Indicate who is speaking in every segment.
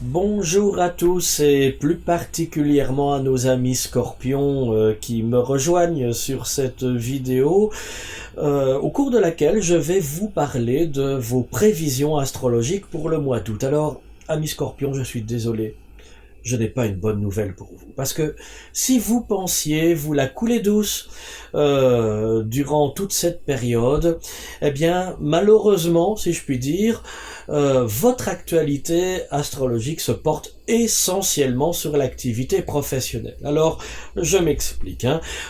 Speaker 1: Bonjour à tous et plus particulièrement à nos amis scorpions qui me rejoignent sur cette vidéo au cours de laquelle je vais vous parler de vos prévisions astrologiques pour le mois d'août. Alors, amis scorpions, je suis désolé. Je n'ai pas une bonne nouvelle pour vous. Parce que si vous pensiez vous la couler douce durant toute cette période, eh bien malheureusement, si je puis dire, votre actualité astrologique se porte essentiellement sur l'activité professionnelle. Alors, je m'explique.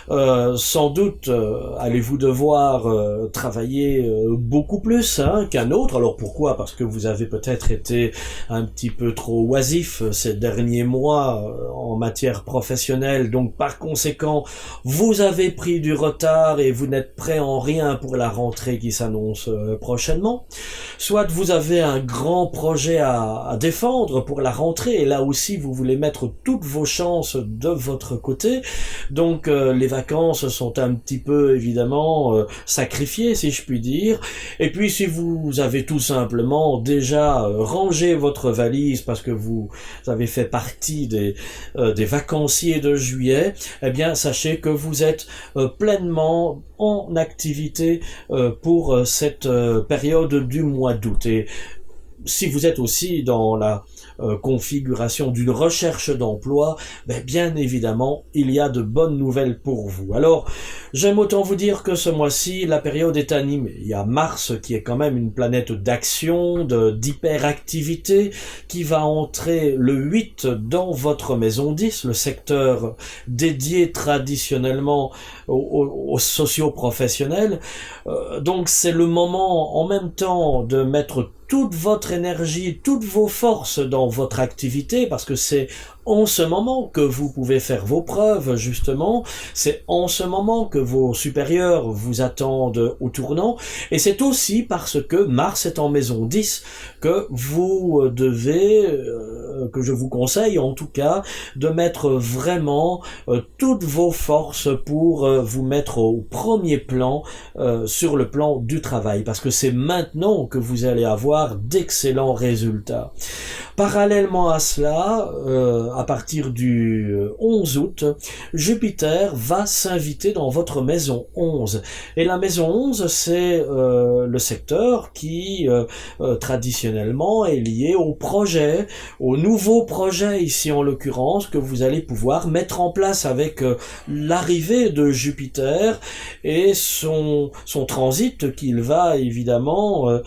Speaker 1: Sans doute allez-vous devoir travailler beaucoup plus qu'un autre. Alors pourquoi? Parce que vous avez peut-être été un petit peu trop oisif ces derniers mois en matière professionnelle. Donc par conséquent, vous avez pris du retard et vous n'êtes prêt en rien pour la rentrée qui s'annonce prochainement. Soit vous avez un grand projet à défendre pour la rentrée, et là aussi vous voulez mettre toutes vos chances de votre côté, donc les vacances sont un petit peu évidemment sacrifiées si je puis dire, et puis si vous avez tout simplement déjà rangé votre valise parce que vous avez fait partie des vacanciers de juillet, eh bien sachez que vous êtes pleinement en activité pour cette période du mois d'août. Et si vous êtes aussi dans la configuration d'une recherche d'emploi, bien évidemment, il y a de bonnes nouvelles pour vous. Alors, j'aime autant vous dire que ce mois-ci, la période est animée. Il y a Mars qui est quand même une planète d'action, d'hyperactivité, qui va entrer le 8 dans votre maison 10, le secteur dédié traditionnellement aux socio-professionnels. Donc c'est le moment en même temps de mettre toute votre énergie, toutes vos forces dans votre activité, parce que c'est en ce moment que vous pouvez faire vos preuves, justement. C'est en ce moment que vos supérieurs vous attendent au tournant. Et c'est aussi parce que Mars est en maison 10 que vous devez, que je vous conseille en tout cas, de mettre vraiment toutes vos forces pour vous mettre au premier plan sur le plan du travail. Parce que c'est maintenant que vous allez avoir d'excellents résultats. Parallèlement à cela, à partir du 11 août, Jupiter va s'inviter dans votre maison 11. Et la maison 11, c'est le secteur qui, traditionnellement, est lié au projet, au nouveau projet ici en l'occurrence, que vous allez pouvoir mettre en place avec l'arrivée de Jupiter et son transit qu'il va évidemment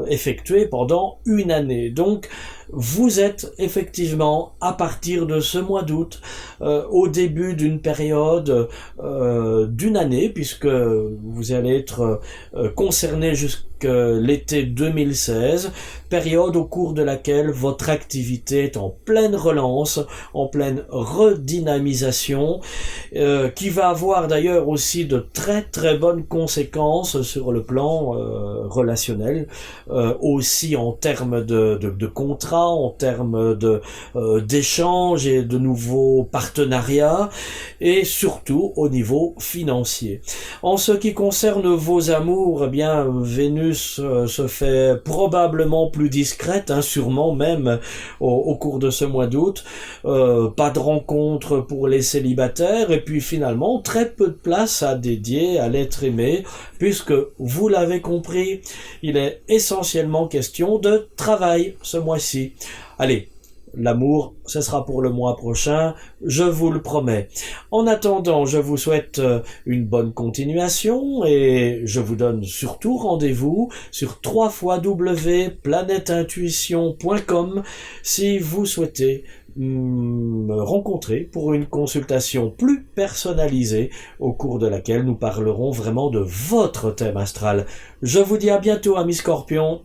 Speaker 1: effectuer pendant une année. Donc, vous êtes effectivement, à partir de ce mois d'août, au début d'une période d'une année, puisque vous allez être concerné jusqu'à l'été 2016, période au cours de laquelle votre activité est en pleine relance, en pleine redynamisation, qui va avoir d'ailleurs aussi de très très bonnes conséquences sur le plan relationnel, aussi en termes de contrats, en termes d'échanges et de nouveaux partenariats, et surtout au niveau financier. En ce qui concerne vos amours, eh bien Vénus se fait probablement plus discrète, sûrement même au cours de ce mois d'août. Pas de rencontres pour les célibataires, et puis finalement très peu de place à dédier à l'être aimé, puisque vous l'avez compris, il est essentiellement question de travail ce mois-ci. Allez, l'amour, ce sera pour le mois prochain, je vous le promets. En attendant, je vous souhaite une bonne continuation et je vous donne surtout rendez-vous sur www.planeteintuition.com si vous souhaitez me rencontrer pour une consultation plus personnalisée au cours de laquelle nous parlerons vraiment de votre thème astral. Je vous dis à bientôt, amis Scorpions.